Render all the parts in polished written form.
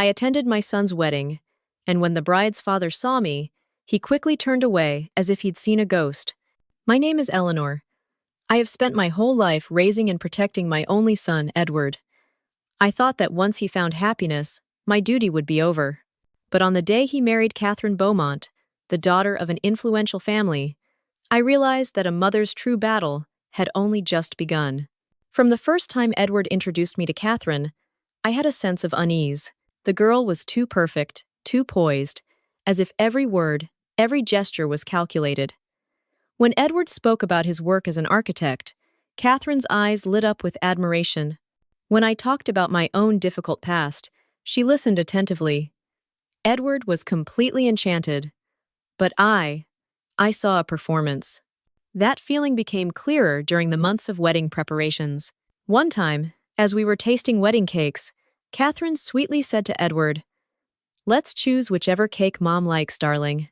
I attended my son's wedding, and when the bride's father saw me, he quickly turned away as if he'd seen a ghost. My name is Eleanor. I have spent my whole life raising and protecting my only son, Edward. I thought that once he found happiness, my duty would be over. But on the day he married Catherine Beaumont, the daughter of an influential family, I realized that a mother's true battle had only just begun. From the first time Edward introduced me to Catherine, I had a sense of unease. The girl was too perfect, too poised, as if every word, every gesture was calculated. When Edward spoke about his work as an architect, Catherine's eyes lit up with admiration. When I talked about my own difficult past, she listened attentively. Edward was completely enchanted. But I saw a performance. That feeling became clearer during the months of wedding preparations. One time, as we were tasting wedding cakes, Catherine sweetly said to Edward, "Let's choose whichever cake Mom likes, darling."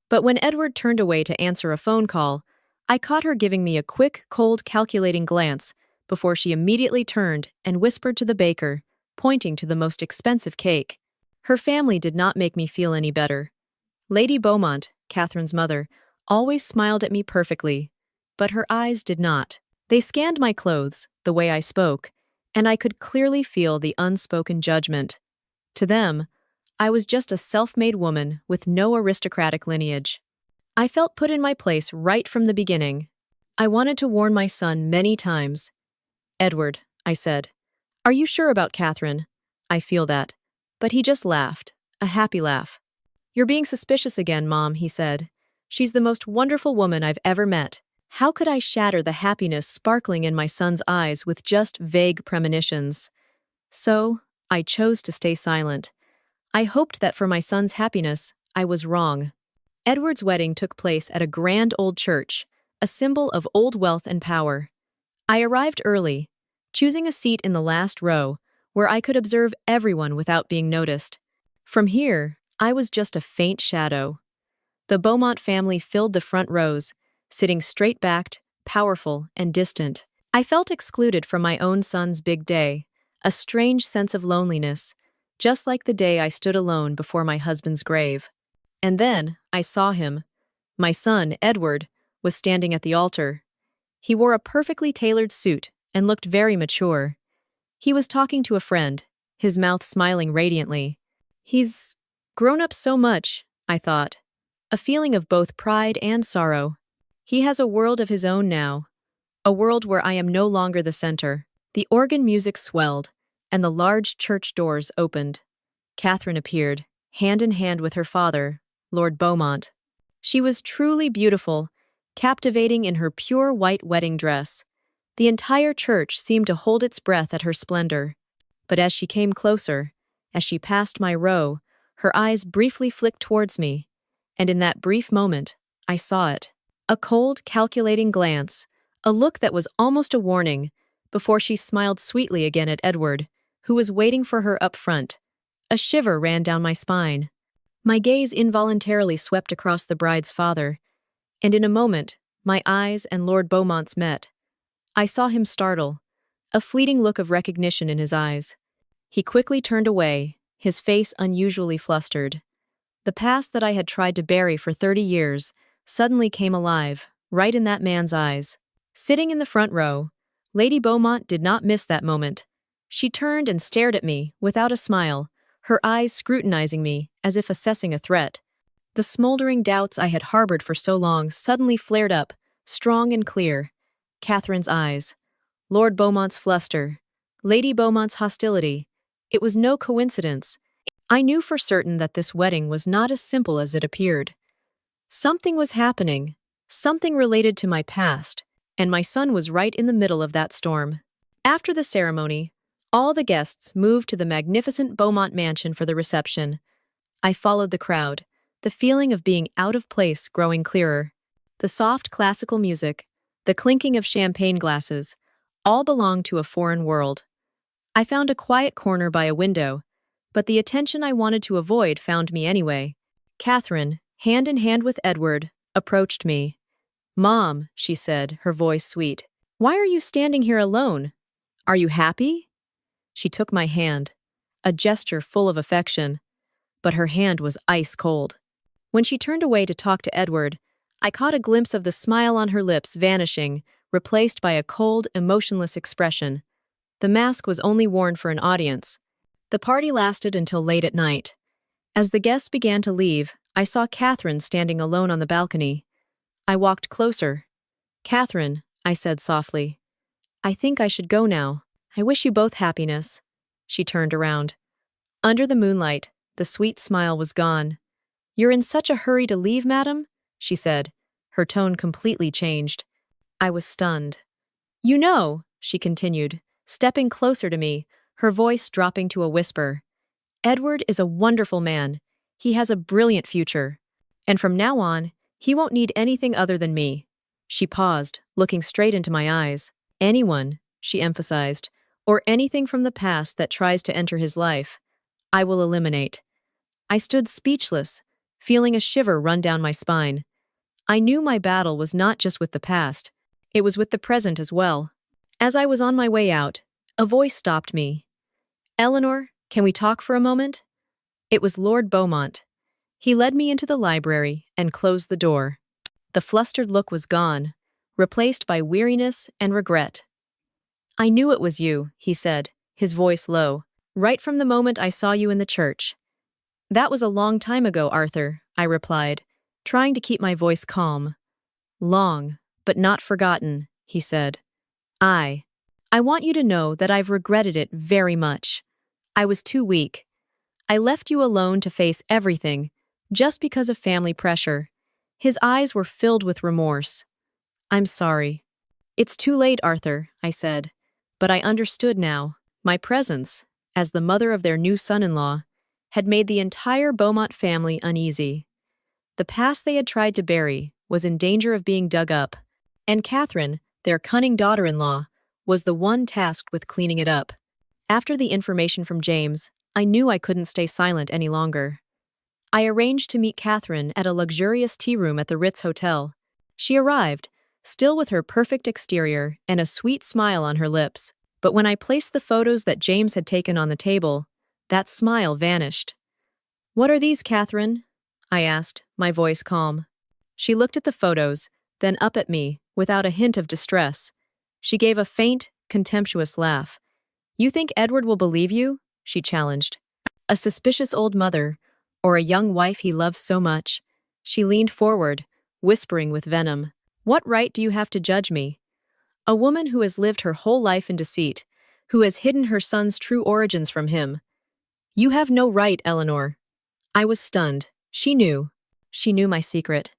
But when Edward turned away to answer a phone call, I caught her giving me a quick, cold, calculating glance before she immediately turned and whispered to the baker, pointing to the most expensive cake. Her family did not make me feel any better. Lady Beaumont, Catherine's mother, always smiled at me perfectly, but her eyes did not. They scanned my clothes, the way I spoke, and I could clearly feel the unspoken judgment. To them, I was just a self-made woman with no aristocratic lineage. I felt put in my place right from the beginning. I wanted to warn my son many times. "Edward," I said, "are you sure about Catherine?" "I feel that." But he just laughed, a happy laugh. "You're being suspicious again, Mom," he said. "She's the most wonderful woman I've ever met." How could I shatter the happiness sparkling in my son's eyes with just vague premonitions? So, I chose to stay silent. I hoped that for my son's happiness, I was wrong. Edward's wedding took place at a grand old church, a symbol of old wealth and power. I arrived early, choosing a seat in the last row, where I could observe everyone without being noticed. From here, I was just a faint shadow. The Beaumont family filled the front rows, sitting straight-backed, powerful, and distant. I felt excluded from my own son's big day, a strange sense of loneliness, just like the day I stood alone before my husband's grave. And then, I saw him. My son, Edward, was standing at the altar. He wore a perfectly tailored suit and looked very mature. He was talking to a friend, his mouth smiling radiantly. He's grown up so much, I thought. A feeling of both pride and sorrow. He has a world of his own now. A world where I am no longer the center. The organ music swelled, and the large church doors opened. Catherine appeared, hand in hand with her father, Lord Beaumont. She was truly beautiful, captivating in her pure white wedding dress. The entire church seemed to hold its breath at her splendor. But as she came closer, as she passed my row, her eyes briefly flicked towards me, and in that brief moment, I saw it. A cold, calculating glance, a look that was almost a warning, before she smiled sweetly again at Edward, who was waiting for her up front. A shiver ran down my spine. My gaze involuntarily swept across the bride's father, and in a moment, my eyes and Lord Beaumont's met. I saw him startle, a fleeting look of recognition in his eyes. He quickly turned away, his face unusually flustered. The past that I had tried to bury for 30 years suddenly came alive, right in that man's eyes. Sitting in the front row, Lady Beaumont did not miss that moment. She turned and stared at me, without a smile, her eyes scrutinizing me, as if assessing a threat. The smoldering doubts I had harbored for so long suddenly flared up, strong and clear. Catherine's eyes, Lord Beaumont's fluster, Lady Beaumont's hostility. It was no coincidence. I knew for certain that this wedding was not as simple as it appeared. Something was happening, something related to my past, and my son was right in the middle of that storm. After the ceremony, all the guests moved to the magnificent Beaumont mansion for the reception. I followed the crowd, the feeling of being out of place growing clearer. The soft classical music, the clinking of champagne glasses, all belonged to a foreign world. I found a quiet corner by a window, but the attention I wanted to avoid found me anyway. Catherine, hand in hand with Edward, approached me. "Mom," she said, her voice sweet, "why are you standing here alone? Are you happy?" She took my hand. a gesture full of affection, but her hand was ice cold. When she turned away to talk to Edward, I caught a glimpse of the smile on her lips vanishing, replaced by a cold, emotionless expression. The mask was only worn for an audience. The party lasted until late at night. As the guests began to leave, I saw Catherine standing alone on the balcony. I walked closer. "Catherine," I said softly, "I think I should go now. I wish you both happiness." She turned around. Under the moonlight, the sweet smile was gone. "You're in such a hurry to leave, madam?" she said. Her tone completely changed. I was stunned. "You know," she continued, stepping closer to me, her voice dropping to a whisper, "Edward is a wonderful man. He has a brilliant future. And from now on, he won't need anything other than me." She paused, looking straight into my eyes. "Anyone," she emphasized, "or anything from the past that tries to enter his life, I will eliminate." I stood speechless, feeling a shiver run down my spine. I knew my battle was not just with the past, it was with the present as well. As I was on my way out, a voice stopped me. "Eleanor, can we talk for a moment?" It was Lord Beaumont. He led me into the library and closed the door. The flustered look was gone, replaced by weariness and regret. "I knew it was you," he said, his voice low, "right from the moment I saw you in the church." "That was a long time ago, Arthur," I replied, trying to keep my voice calm. "Long, but not forgotten," he said. I want you to know that I've regretted it very much. I was too weak. I left you alone to face everything, just because of family pressure." His eyes were filled with remorse. "I'm sorry." "It's too late, Arthur," I said. But I understood now. My presence, as the mother of their new son-in-law, had made the entire Beaumont family uneasy. The past they had tried to bury was in danger of being dug up, and Catherine, their cunning daughter-in-law, was the one tasked with cleaning it up. After the information from James, I knew I couldn't stay silent any longer. I arranged to meet Catherine at a luxurious tea room at the Ritz Hotel. She arrived, still with her perfect exterior and a sweet smile on her lips. But when I placed the photos that James had taken on the table, that smile vanished. "What are these, Catherine?" I asked, my voice calm. She looked at the photos, then up at me, without a hint of distress. She gave a faint, contemptuous laugh. "You think Edward will believe you?" she challenged. "A suspicious old mother, or a young wife he loves so much?" She leaned forward, whispering with venom. "What right do you have to judge me? A woman who has lived her whole life in deceit, who has hidden her son's true origins from him. You have no right, Eleanor." I was stunned. She knew. She knew my secret.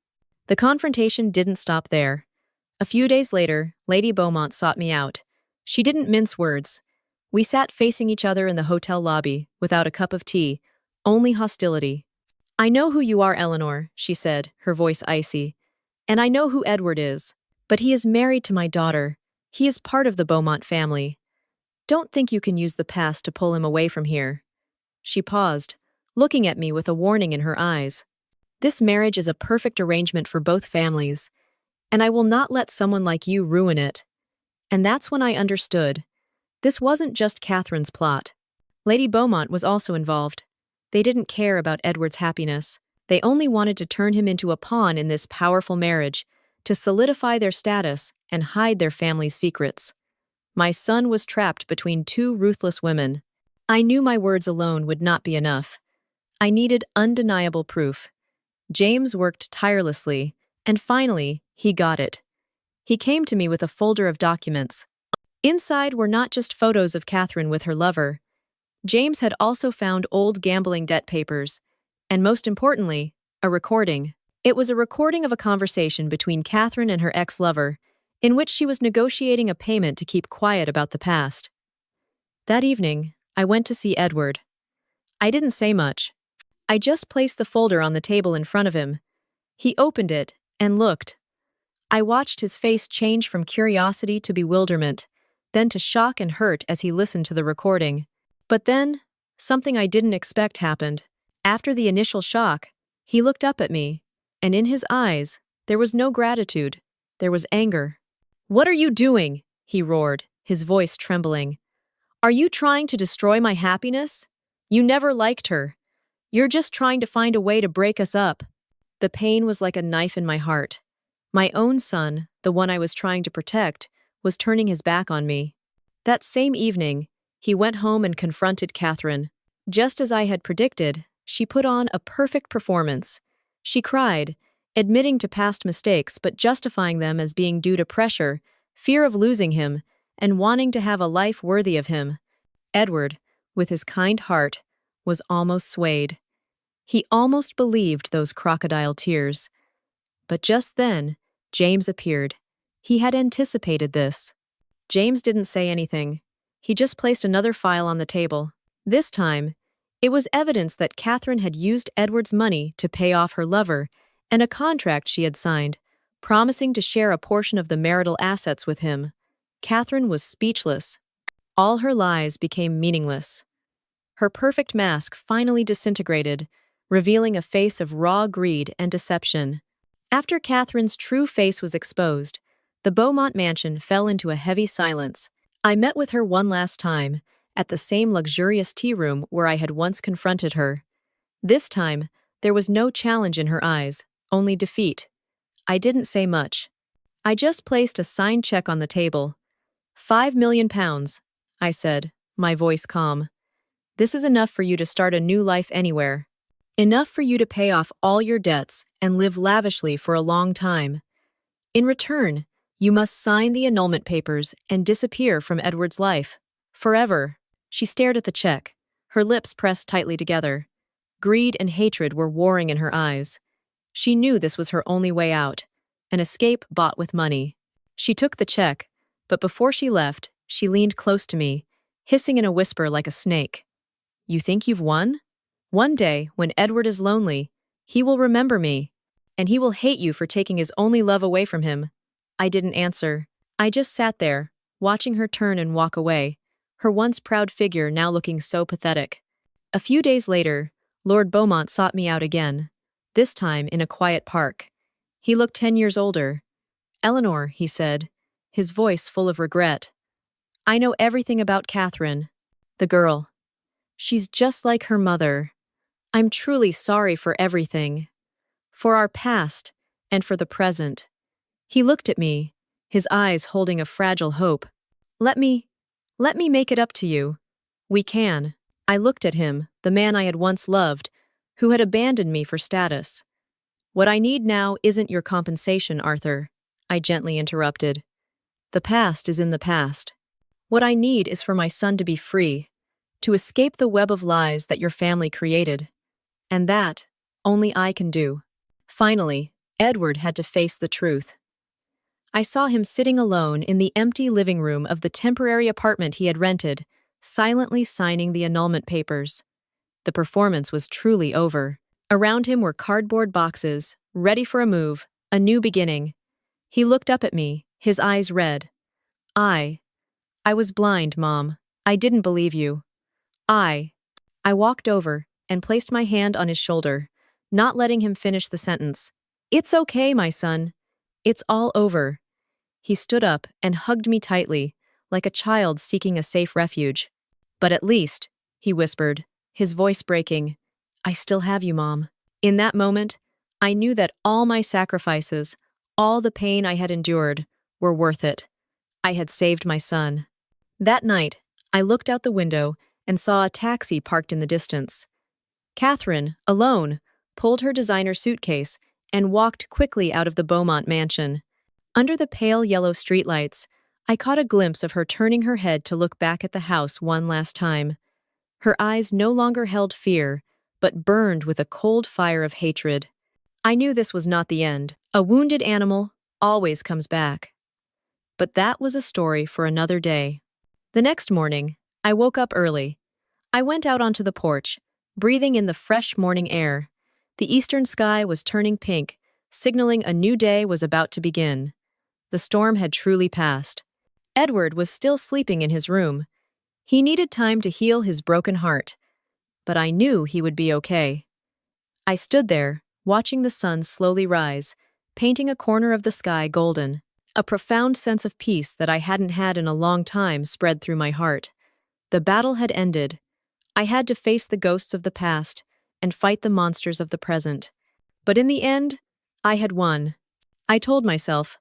The confrontation didn't stop there. A few days later, Lady Beaumont sought me out. She didn't mince words. We sat facing each other in the hotel lobby, without a cup of tea, only hostility. "I know who you are, Eleanor," she said, her voice icy. "And I know who Edward is. But he is married to my daughter. He is part of the Beaumont family. Don't think you can use the past to pull him away from here." She paused, looking at me with a warning in her eyes. "This marriage is a perfect arrangement for both families, and I will not let someone like you ruin it." And that's when I understood. This wasn't just Catherine's plot. Lady Beaumont was also involved. They didn't care about Edward's happiness. They only wanted to turn him into a pawn in this powerful marriage, to solidify their status and hide their family's secrets. My son was trapped between two ruthless women. I knew my words alone would not be enough. I needed undeniable proof. James worked tirelessly, and finally, he got it. He came to me with a folder of documents. Inside were not just photos of Catherine with her lover. James had also found old gambling debt papers, and most importantly, a recording. It was a recording of a conversation between Catherine and her ex-lover, in which she was negotiating a payment to keep quiet about the past. That evening, I went to see Edward. I didn't say much. I just placed the folder on the table in front of him. He opened it and looked. I watched his face change from curiosity to bewilderment, then to shock and hurt as he listened to the recording. But then, something I didn't expect happened. After the initial shock, he looked up at me, and in his eyes, there was no gratitude, there was anger. "What are you doing?" he roared, his voice trembling. "Are you trying to destroy my happiness?" You never liked her. You're just trying to find a way to break us up." The pain was like a knife in my heart. My own son, the one I was trying to protect, was turning his back on me. That same evening, he went home and confronted Catherine. Just as I had predicted, she put on a perfect performance. She cried, admitting to past mistakes but justifying them as being due to pressure, fear of losing him, and wanting to have a life worthy of him. Edward, with his kind heart, was almost swayed. He almost believed those crocodile tears. But just then, James appeared. He had anticipated this. James didn't say anything. He just placed another file on the table. This time, it was evidence that Catherine had used Edward's money to pay off her lover and a contract she had signed, promising to share a portion of the marital assets with him. Catherine was speechless. All her lies became meaningless. Her perfect mask finally disintegrated, revealing a face of raw greed and deception. After Catherine's true face was exposed, the Beaumont mansion fell into a heavy silence. I met with her one last time, at the same luxurious tea room where I had once confronted her. This time, there was no challenge in her eyes, only defeat. I didn't say much. I just placed a signed check on the table. £5 million, I said, my voice calm. This is enough for you to start a new life anywhere. Enough for you to pay off all your debts and live lavishly for a long time. In return, you must sign the annulment papers and disappear from Edward's life. Forever. She stared at the check, her lips pressed tightly together. Greed and hatred were warring in her eyes. She knew this was her only way out, an escape bought with money. She took the check, but before she left, she leaned close to me, hissing in a whisper like a snake. You think you've won? One day, when Edward is lonely, he will remember me, and he will hate you for taking his only love away from him. I didn't answer. I just sat there, watching her turn and walk away, her once proud figure now looking so pathetic. A few days later, Lord Beaumont sought me out again, this time in a quiet park. He looked 10 years older. "Eleanor," he said, his voice full of regret. "I know everything about Catherine. The girl. She's just like her mother. I'm truly sorry for everything. For our past, and for the present." He looked at me, his eyes holding a fragile hope. Let me make it up to you. We can." I looked at him, the man I had once loved, who had abandoned me for status. "What I need now isn't your compensation, Arthur," I gently interrupted. "The past is in the past. What I need is for my son to be free, to escape the web of lies that your family created. And that, only I can do." Finally, Edward had to face the truth. I saw him sitting alone in the empty living room of the temporary apartment he had rented, silently signing the annulment papers. The performance was truly over. Around him were cardboard boxes, ready for a move, a new beginning. He looked up at me, his eyes red. I was blind, Mom. I didn't believe you. I walked over and placed my hand on his shoulder, not letting him finish the sentence. "It's okay, my son. It's all over." He stood up and hugged me tightly, like a child seeking a safe refuge. "But at least," he whispered, his voice breaking, "I still have you, Mom." In that moment, I knew that all my sacrifices, all the pain I had endured, were worth it. I had saved my son. That night, I looked out the window and saw a taxi parked in the distance. Catherine, alone, pulled her designer suitcase and walked quickly out of the Beaumont mansion. Under the pale yellow streetlights, I caught a glimpse of her turning her head to look back at the house one last time. Her eyes no longer held fear, but burned with a cold fire of hatred. I knew this was not the end. A wounded animal always comes back. But that was a story for another day. The next morning, I woke up early. I went out onto the porch, breathing in the fresh morning air. The eastern sky was turning pink, signaling a new day was about to begin. The storm had truly passed. Edward was still sleeping in his room. He needed time to heal his broken heart. But I knew he would be okay. I stood there, watching the sun slowly rise, painting a corner of the sky golden. A profound sense of peace that I hadn't had in a long time spread through my heart. The battle had ended. I had to face the ghosts of the past and fight the monsters of the present. But in the end, I had won. I told myself,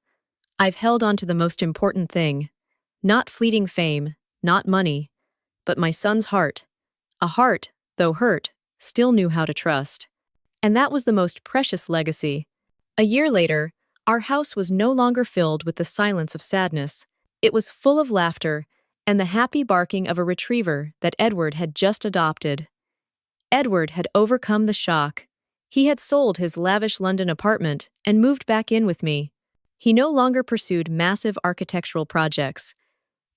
I've held on to the most important thing. Not fleeting fame, not money, but my son's heart. A heart, though hurt, still knew how to trust. And that was the most precious legacy. A year later, our house was no longer filled with the silence of sadness. It was full of laughter and the happy barking of a retriever that Edward had just adopted. Edward had overcome the shock. He had sold his lavish London apartment and moved back in with me. He no longer pursued massive architectural projects.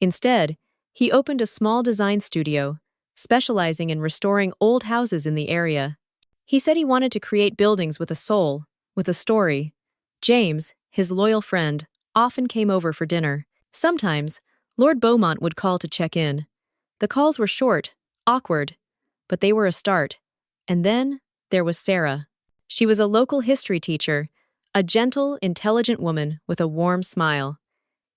Instead, he opened a small design studio, specializing in restoring old houses in the area. He said he wanted to create buildings with a soul, with a story. James, his loyal friend, often came over for dinner. Sometimes, Lord Beaumont would call to check in. The calls were short, awkward, but they were a start. And then, there was Sarah. She was a local history teacher, a gentle, intelligent woman with a warm smile.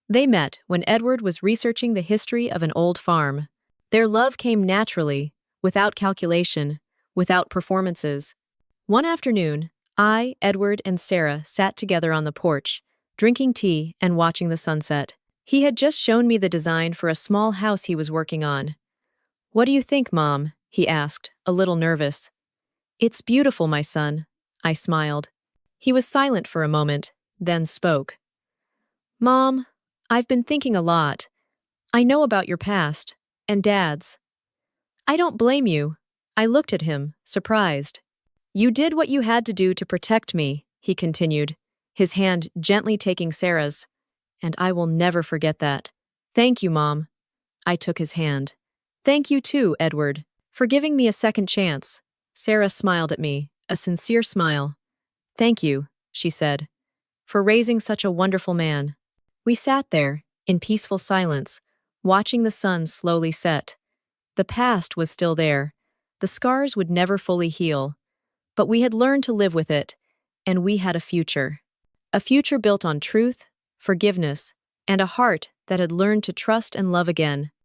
They met when Edward was researching the history of an old farm. Their love came naturally, without calculation, without performances. One afternoon, I, Edward, and Sarah sat together on the porch, drinking tea and watching the sunset. He had just shown me the design for a small house he was working on. "What do you think, Mom?" he asked, a little nervous. "It's beautiful, my son," I smiled. He was silent for a moment, then spoke. "Mom, I've been thinking a lot. I know about your past, and Dad's. I don't blame you." I looked at him, surprised. "You did what you had to do to protect me," he continued, his hand gently taking Sarah's. "And I will never forget that. Thank you, Mom." I took his hand. "Thank you too, Edward, for giving me a second chance." Sarah smiled at me, a sincere smile. "Thank you," she said, "for raising such a wonderful man." We sat there, in peaceful silence, watching the sun slowly set. The past was still there. The scars would never fully heal. But we had learned to live with it, and we had a future. A future built on truth, forgiveness, and a heart that had learned to trust and love again.